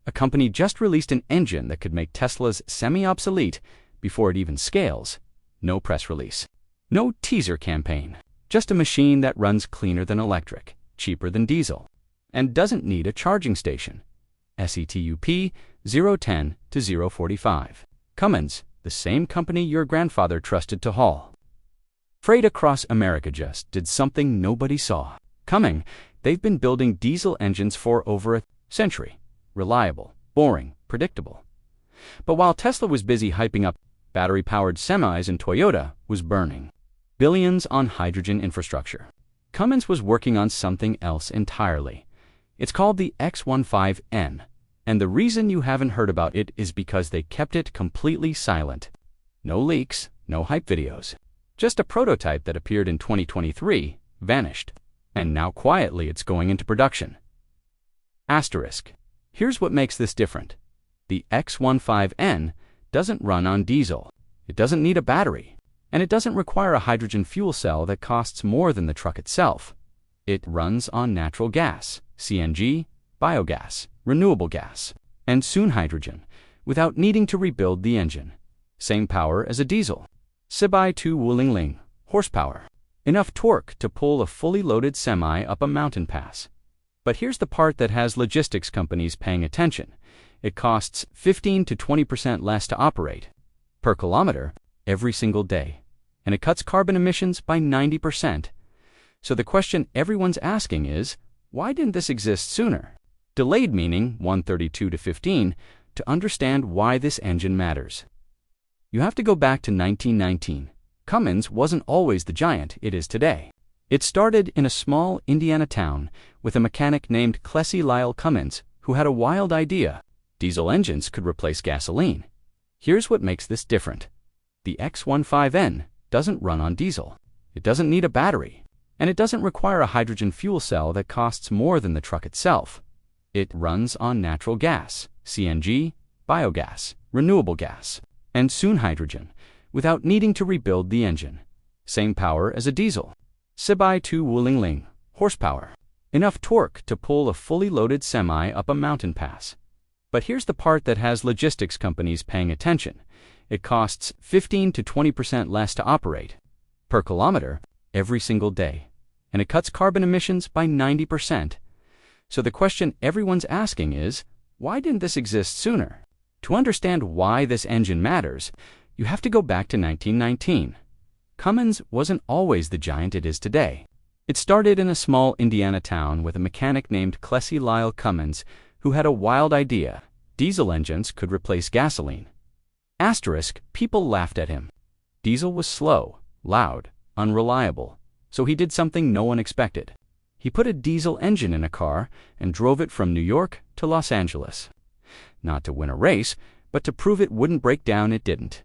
A company just released an engine that could make Tesla's semi-obsolete before it even scales. No press release. No teaser campaign. Just a machine that runs cleaner than electric, cheaper than diesel, and doesn't need a charging station. SETUP 010 to 045. Cummins, the same company your grandfather trusted to haul freight across America, just did something nobody saw coming. They've been building diesel engines for over a century. Reliable, boring, predictable. But while Tesla was busy hyping up battery-powered semis and Toyota was burning billions on hydrogen infrastructure, Cummins was working on something else entirely. It's called the X15N, and the reason you haven't heard about it is because they kept it completely silent. No leaks, no hype videos. Just a prototype that appeared in 2023, vanished, and now quietly it's going into production. Asterisk. Here's what makes this different. The X15N doesn't run on diesel. It doesn't need a battery, and it doesn't require a hydrogen fuel cell that costs more than the truck itself. It runs on natural gas, CNG, biogas, renewable gas, and soon hydrogen, without needing to rebuild the engine. Same power as a diesel. 2 Wuling horsepower. Enough torque to pull a fully loaded semi up a mountain pass. But here's the part that has logistics companies paying attention. It costs 15 to 20% less to operate per kilometer every single day, and it cuts carbon emissions by 90%. So the question everyone's asking is, why didn't this exist sooner? Delayed meaning 132 to 15 to understand why this engine matters. You have to go back to 1919. Cummins wasn't always the giant it is today. It started in a small Indiana town with a mechanic named Clessie Lyle Cummins who had a wild idea. Diesel engines could replace gasoline. Here's what makes this different. The X15N doesn't run on diesel. It doesn't need a battery, and it doesn't require a hydrogen fuel cell that costs more than the truck itself. It runs on natural gas, CNG, biogas, renewable gas, and soon hydrogen, without needing to rebuild the engine. Same power as a diesel. 2 Wuling horsepower. Enough torque to pull a fully loaded semi up a mountain pass. But here's the part that has logistics companies paying attention. It costs 15 to 20% less to operate per kilometer every single day, and it cuts carbon emissions by 90%. So the question everyone's asking is, why didn't this exist sooner? To understand why this engine matters, you have to go back to 1919. Cummins wasn't always the giant it is today. It started in a small Indiana town with a mechanic named Clessie Lyle Cummins who had a wild idea. Diesel engines could replace gasoline. Asterisk, people laughed at him. Diesel was slow, loud, unreliable, so he did something no one expected. He put a diesel engine in a car and drove it from New York to Los Angeles. Not to win a race, but to prove it wouldn't break down, it didn't.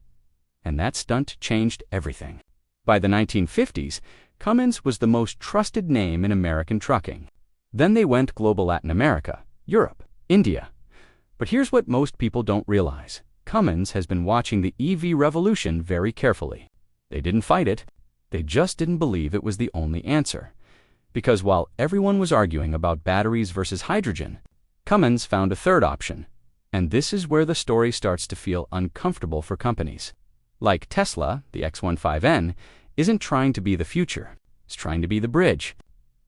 And that stunt changed everything. By the 1950s, Cummins was the most trusted name in American trucking. Then they went global: Latin America, Europe, India. But here's what most people don't realize. Cummins has been watching the EV revolution very carefully. They didn't fight it. They just didn't believe it was the only answer. Because while everyone was arguing about batteries versus hydrogen, Cummins found a third option. And this is where the story starts to feel uncomfortable for companies. Like Tesla, the X15N isn't trying to be the future. It's trying to be the bridge.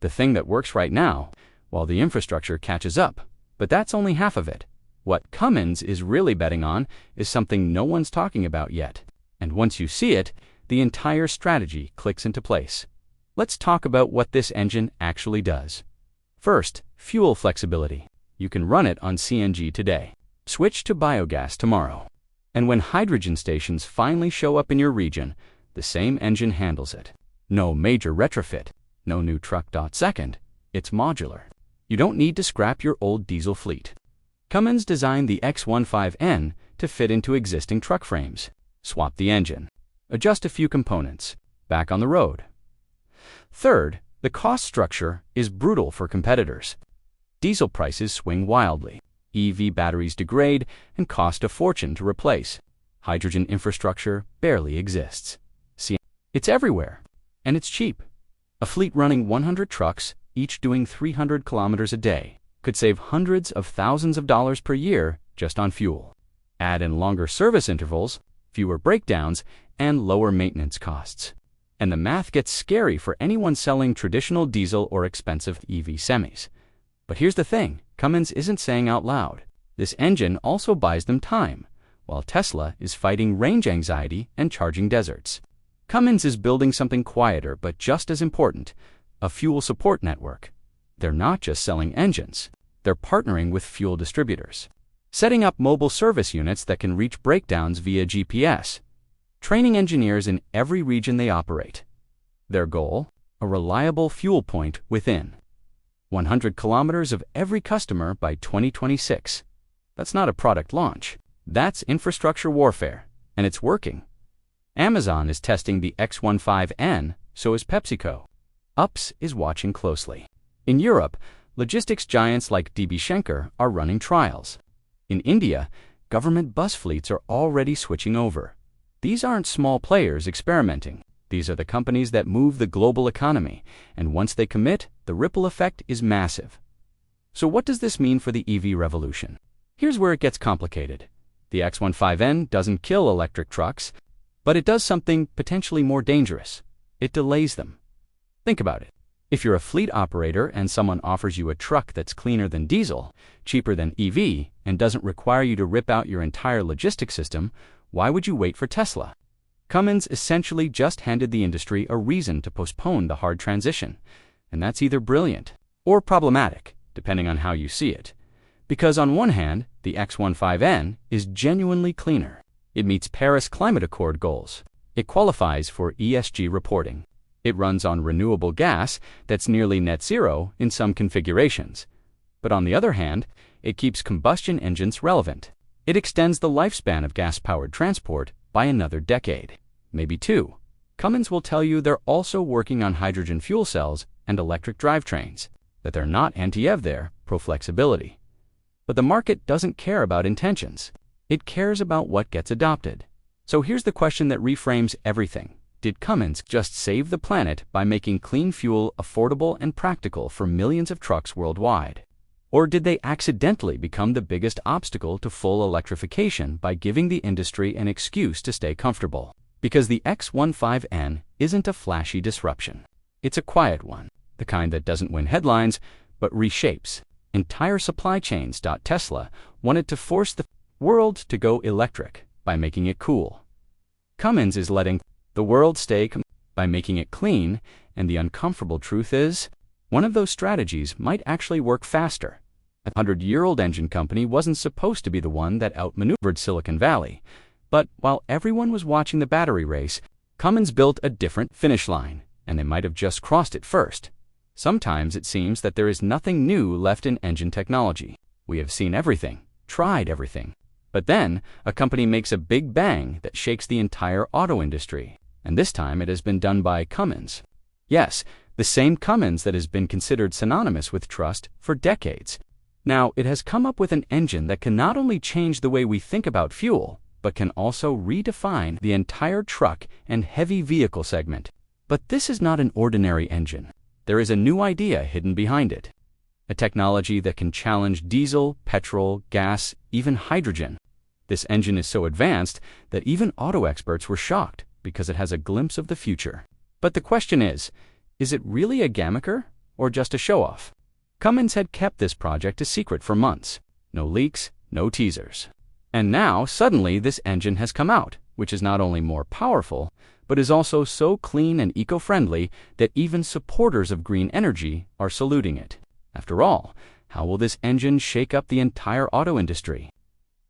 The thing that works right now, while the infrastructure catches up. But that's only half of it. What Cummins is really betting on is something no one's talking about yet. And once you see it, the entire strategy clicks into place. Let's talk about what this engine actually does. First, fuel flexibility. You can run it on CNG today. Switch to biogas tomorrow. And when hydrogen stations finally show up in your region, the same engine handles it. No major retrofit, no new truck. Second, it's modular. You don't need to scrap your old diesel fleet. Cummins designed the X15N to fit into existing truck frames. Swap the engine. Adjust a few components. Back on the road. Third, the cost structure is brutal for competitors. Diesel prices swing wildly. EV batteries degrade and cost a fortune to replace. Hydrogen infrastructure barely exists. See, it's everywhere, and it's cheap. A fleet running 100 trucks, each doing 300 kilometers a day. could save hundreds of thousands of dollars per year just on fuel. Add in longer service intervals, fewer breakdowns, and lower maintenance costs. And the math gets scary for anyone selling traditional diesel or expensive EV semis. But here's the thing, Cummins isn't saying out loud. This engine also buys them time, while Tesla is fighting range anxiety and charging deserts. Cummins is building something quieter but just as important, a fuel support network. They're not just selling engines, they're partnering with fuel distributors, setting up mobile service units that can reach breakdowns via GPS, training engineers in every region they operate. Their goal? A reliable fuel point within 100 kilometers of every customer by 2026. That's not a product launch. That's infrastructure warfare, and it's working. Amazon is testing the X15N, so is PepsiCo. UPS is watching closely. In Europe, logistics giants like DB Schenker are running trials. In India, government bus fleets are already switching over. These aren't small players experimenting. These are the companies that move the global economy, and once they commit, the ripple effect is massive. So what does this mean for the EV revolution? Here's where it gets complicated. The X15N doesn't kill electric trucks, but it does something potentially more dangerous. It delays them. Think about it. If you're a fleet operator and someone offers you a truck that's cleaner than diesel, cheaper than EV, and doesn't require you to rip out your entire logistics system, why would you wait for Tesla? Cummins essentially just handed the industry a reason to postpone the hard transition, and that's either brilliant or problematic, depending on how you see it. Because on one hand, the X15N is genuinely cleaner. It meets Paris Climate Accord goals. It qualifies for ESG reporting. It runs on renewable gas that's nearly net zero in some configurations. But on the other hand, it keeps combustion engines relevant. It extends the lifespan of gas-powered transport by another decade, maybe two. Cummins will tell you they're also working on hydrogen fuel cells and electric drivetrains, that they're not anti-EV there, pro-flexibility. But the market doesn't care about intentions. It cares about what gets adopted. So here's the question that reframes everything. Did Cummins just save the planet by making clean fuel affordable and practical for millions of trucks worldwide? Or did they accidentally become the biggest obstacle to full electrification by giving the industry an excuse to stay comfortable? Because the X15N isn't a flashy disruption. It's a quiet one, the kind that doesn't win headlines, but reshapes entire supply chains. Tesla wanted to force the world to go electric by making it cool. Cummins is letting the world stay by making it clean, and the uncomfortable truth is, one of those strategies might actually work faster. A 100-year-old engine company wasn't supposed to be the one that outmaneuvered Silicon Valley. But while everyone was watching the battery race, Cummins built a different finish line, and they might have just crossed it first. Sometimes it seems that there is nothing new left in engine technology. We have seen everything, tried everything. But then, a company makes a big bang that shakes the entire auto industry. And this time it has been done by Cummins. Yes, the same Cummins that has been considered synonymous with trust for decades. Now, it has come up with an engine that can not only change the way we think about fuel, but can also redefine the entire truck and heavy vehicle segment. But this is not an ordinary engine. There is a new idea hidden behind it. A technology that can challenge diesel, petrol, gas, even hydrogen. This engine is so advanced that even auto experts were shocked because it has a glimpse of the future. But the question is it really a gamicker or just a show-off? Cummins had kept this project a secret for months. No leaks, no teasers. And now, suddenly, this engine has come out, which is not only more powerful, but is also so clean and eco-friendly that even supporters of green energy are saluting it. After all, how will this engine shake up the entire auto industry?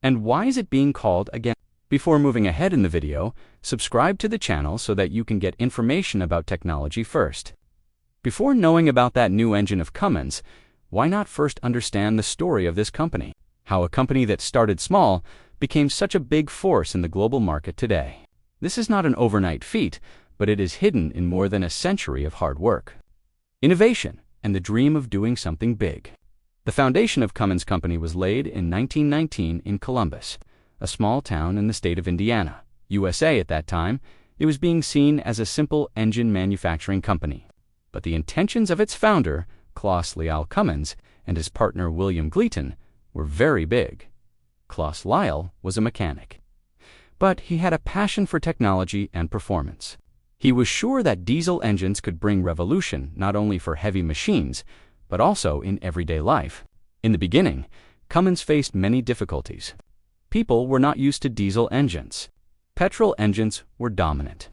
And why is it being called again? Before moving ahead in the video, subscribe to the channel so that you can get information about technology first. Before knowing about that new engine of Cummins, why not first understand the story of this company? How a company that started small became such a big force in the global market today. This is not an overnight feat, but it is hidden in more than a century of hard work, innovation, and the dream of doing something big. The foundation of Cummins Company was laid in 1919 in Columbus, a small town in the state of Indiana, USA. At that time, it was being seen as a simple engine manufacturing company. But the intentions of its founder, Claus Lyell Cummins and his partner William Gleaton were very big. Claus Lyell was a mechanic, but he had a passion for technology and performance. He was sure that diesel engines could bring revolution not only for heavy machines, but also in everyday life. In the beginning, Cummins faced many difficulties. People were not used to diesel engines. Petrol engines were dominant.